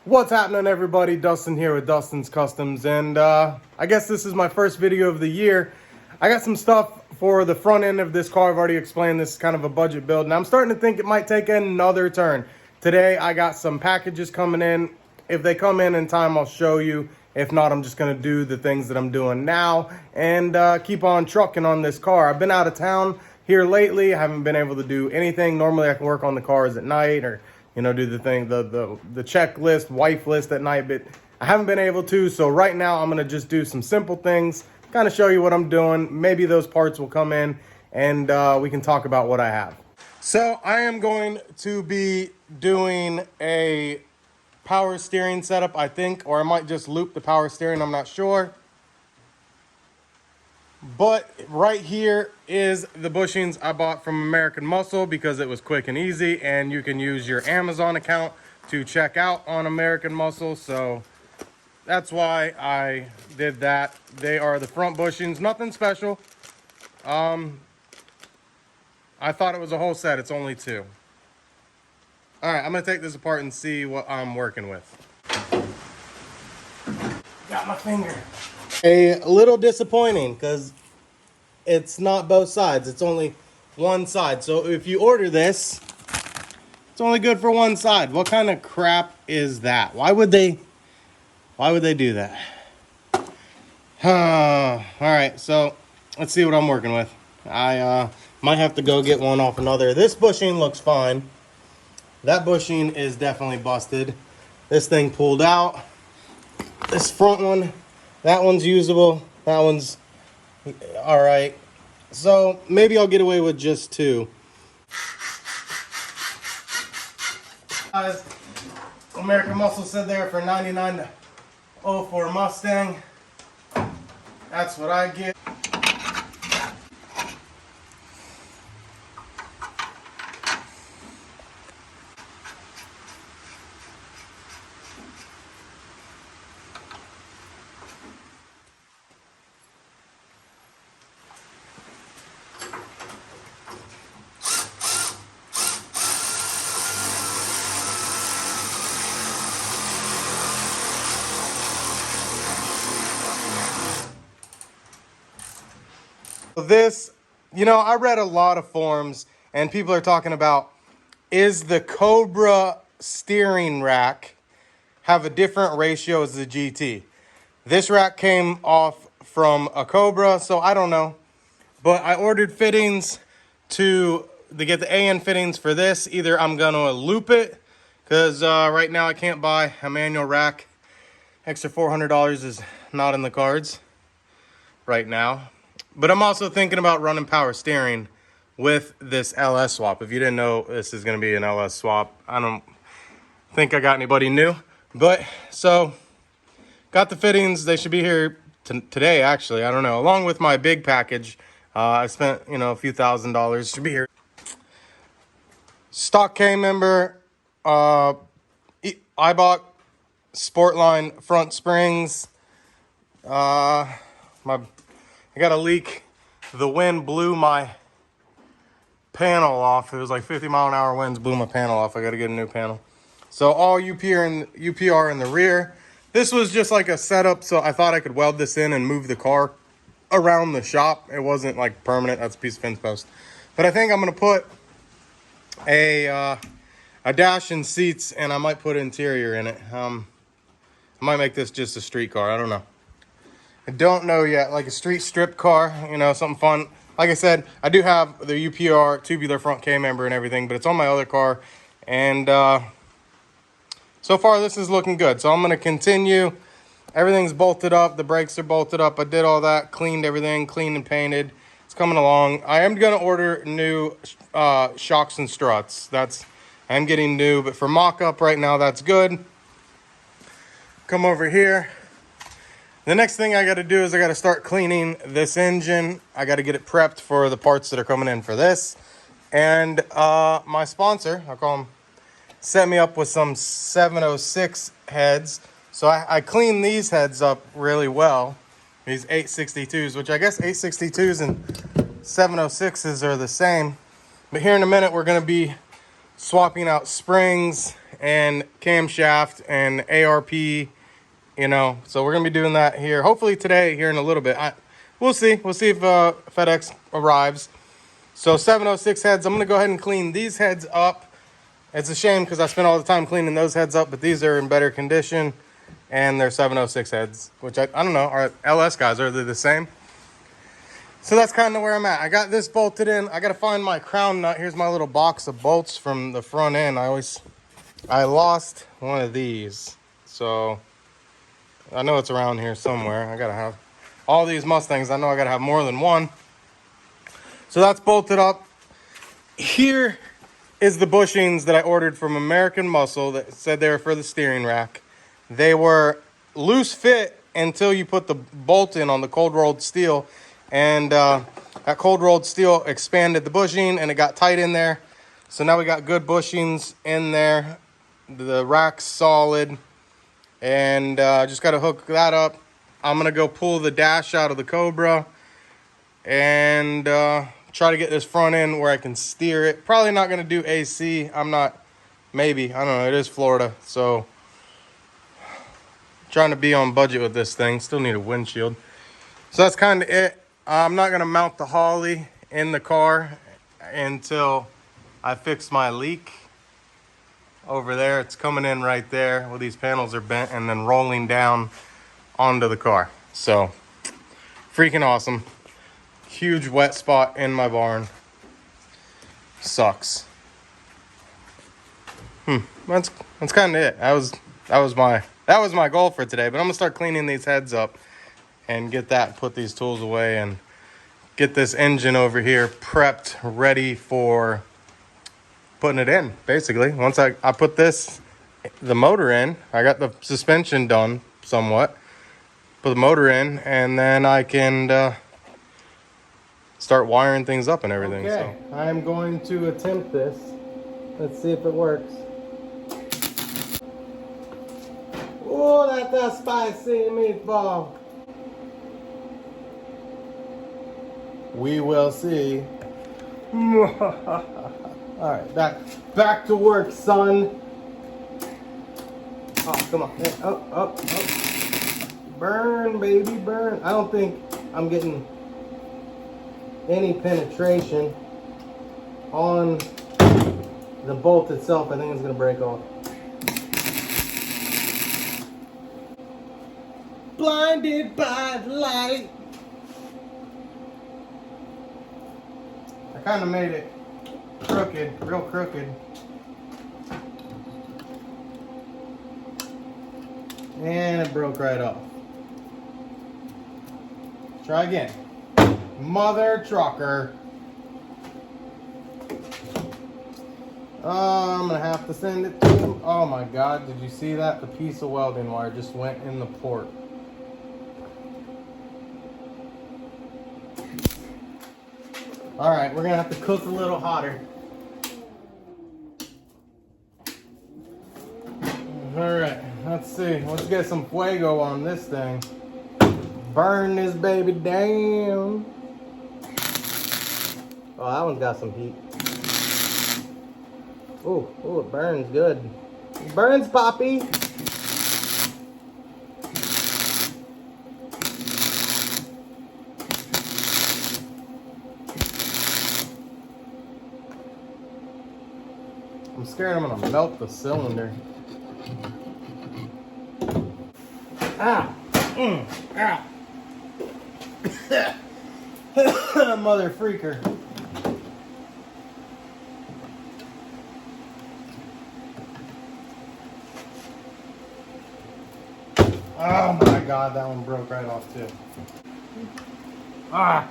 What's happening, everybody? Dustin here with Dustin's Customs, and I guess this is my first video of the year. I got some stuff for the front end of this car. I've already explained this is kind of a budget build, and I'm starting to think it might take another turn. Today, I got some packages coming in. If they come in time, I'll show you. If not, I'm just going to do the things that I'm doing now and keep on trucking on this car. I've been out of town here lately. I haven't been able to do anything. Normally, I can work on the cars at night or do the thing, the checklist, wife list at night, but I haven't been able to. So right now I'm gonna just do some simple things, kind of show you what I'm doing. Maybe those parts will come in and we can talk about what I have. So I am going to be doing a power steering setup, I think, or I might just loop the power steering, I'm not sure. But right here is the bushings I bought from American Muscle because it was quick and easy, and you can use your Amazon account to check out on American Muscle. So that's why I did that. They are the front bushings, nothing special. I thought it was a whole set. It's only two. All right, I'm gonna take this apart and see what I'm working with. Got my finger. A little disappointing because it's not both sides, it's only one side. So if you order this, it's only good for one side. What kind of crap is that? Why would they do that? All right, so let's see what I'm working with. I might have to go get one off another. This bushing looks fine. That bushing is definitely busted. This thing pulled out. This front one, that one's usable. That one's all right. So maybe I'll get away with just two. Guys, American Muscle said there for $99.04 Mustang. That's what I get. This, I read a lot of forums and people are talking about, is the Cobra steering rack have a different ratio as the GT? This rack came off from a Cobra, so I don't know. But I ordered fittings to get the AN fittings for this. Either I'm gonna loop it, because right now I can't buy a manual rack. Extra $400 is not in the cards right now. But I'm also thinking about running power steering with this LS swap. If you didn't know, this is going to be an LS swap. I don't think I got anybody new. But, so, got the fittings. They should be here today, actually. I don't know. Along with my big package. I spent, a few $1,000s. Should be here. Stock K member. I bought Sportline front springs. I got a leak. The wind blew my panel off. It was like 50-mile-an-hour winds blew my panel off. I got to get a new panel. So all UPR in the rear. This was just like a setup, so I thought I could weld this in and move the car around the shop. It wasn't like permanent. That's a piece of fence post. But I think I'm going to put a dash and seats, and I might put interior in it. I might make this just a street car. I don't know. I don't know yet, like a street strip car, something fun. Like I said, I do have the UPR tubular front K member and everything, but it's on my other car. And so far, this is looking good. So I'm going to continue. Everything's bolted up. The brakes are bolted up. I did all that, cleaned everything, cleaned and painted. It's coming along. I am going to order new shocks and struts. I'm getting new, but for mock-up right now, that's good. Come over here. The next thing I got to do is I got to start cleaning this engine. I got to get it prepped for the parts that are coming in for this. And my sponsor, I'll call him, set me up with some 706 heads. So I cleaned these heads up really well. These 862s, which I guess 862s and 706s are the same. But here in a minute, we're going to be swapping out springs and camshaft and ARP, you know. So we're gonna be doing that here, hopefully today, here in a little bit. We'll see. We'll see if FedEx arrives. So 706 heads. I'm gonna go ahead and clean these heads up. It's a shame because I spent all the time cleaning those heads up, but these are in better condition, and they're 706 heads, which I don't know. Are LS guys, are they the same? So that's kind of where I'm at. I got this bolted in. I got to find my crown nut. Here's my little box of bolts from the front end. I lost one of these. So I know it's around here somewhere. I got to have all these Mustangs. I know I got to have more than one. So that's bolted up. Here is the bushings that I ordered from American Muscle that said they were for the steering rack. They were loose fit until you put the bolt in on the cold rolled steel. And that cold rolled steel expanded the bushing and it got tight in there. So now we got good bushings in there. The rack's solid. And just got to hook that up. I'm going to go pull the dash out of the Cobra and try to get this front end where I can steer it. Probably not going to do AC. Maybe. I don't know. It is Florida. So trying to be on budget with this thing. Still need a windshield. So that's kind of it. I'm not going to mount the Holly in the car until I fix my leak over there. It's coming in right there. Well, these panels are bent and then rolling down onto the car. So freaking awesome. Huge wet spot in my barn. Sucks. That's kind of it. That was my goal for today. But I'm gonna start cleaning these heads up and get that, put these tools away, and get this engine over here prepped, ready for putting it in. Basically, once I put the motor in, I got the suspension done somewhat. Put the motor in, and then I can start wiring things up and everything. Okay, so I'm going to attempt this. Let's see if it works. Oh, that's a spicy meatball. We will see. All right, back to work, son. Oh, come on. Hey, up. Burn, baby, burn. I don't think I'm getting any penetration on the bolt itself. I think it's gonna break off. Blinded by the light. I kind of made it crooked, real crooked. And it broke right off. Try again. Mother trucker. I'm gonna have to send it to him. Oh my God, did you see that? The piece of welding wire just went in the port. All right, we're gonna have to cook a little hotter. All right, let's see. Let's get some fuego on this thing. Burn this baby down. Oh, that one's got some heat. Oh, it burns good. It burns, Poppy. I'm scared I'm gonna melt the cylinder. Ah! Ow! Mother freaker. Oh my God, that one broke right off too. Ah!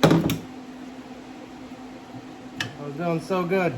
I was doing so good.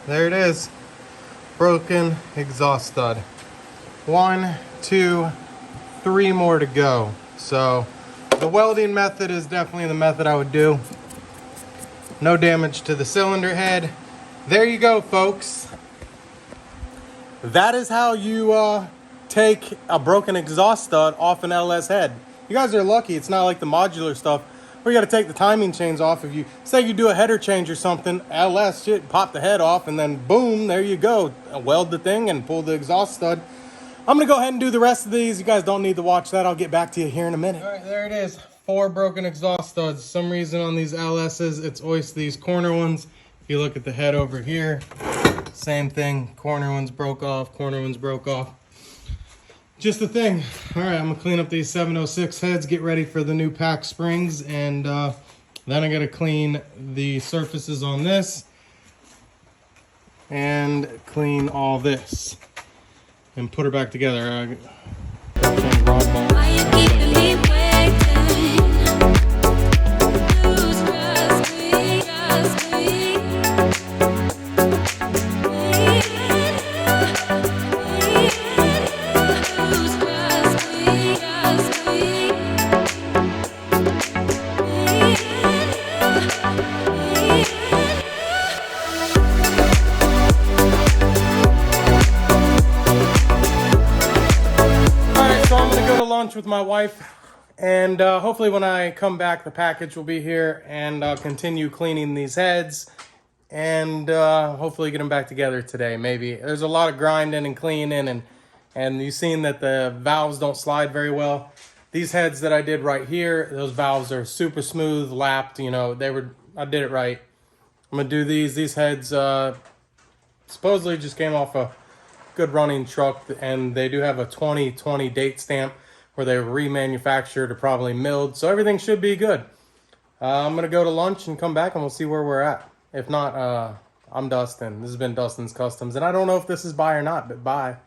There it is. Broken exhaust stud. 1, 2, 3 more to go. So the welding method is definitely the method I would do. No damage to the cylinder head. There you go, folks. That is how you take a broken exhaust stud off an LS head. You guys are lucky. It's not like the modular stuff where you got to take the timing chains off. If you say you do a header change or something, LS shit, pop the head off, and then boom, there you go. Weld the thing and pull the exhaust stud. I'm gonna go ahead and do the rest of these. You guys don't need to watch that. I'll get back to you here in a minute. All right, there it is. 4 broken exhaust studs. For some reason on these LSs, it's always these corner ones. If you look at the head over here, same thing. Corner ones broke off, corner ones broke off. Just the thing. All right, I'm gonna clean up these 706 heads, get ready for the new pack springs, and then I gotta clean the surfaces on this and clean all this and put her back together. Why you keeping me waiting? Lose trust me, trust me. Lose trust me, trust me. Lunch with my wife, and hopefully when I come back the package will be here, and I'll continue cleaning these heads and hopefully get them back together today. Maybe there's a lot of grinding and cleaning, and you've seen that the valves don't slide very well. These heads that I did right here, those valves are super smooth, lapped, you know, I did it right. I'm gonna do these heads supposedly just came off a good running truck, and they do have a 2020 date stamp where they were remanufactured or probably milled, so everything should be good. I'm gonna go to lunch and come back and we'll see where we're at. If not, I'm Dustin. This has been Dustin's Customs, and I don't know if this is buy or not, but bye.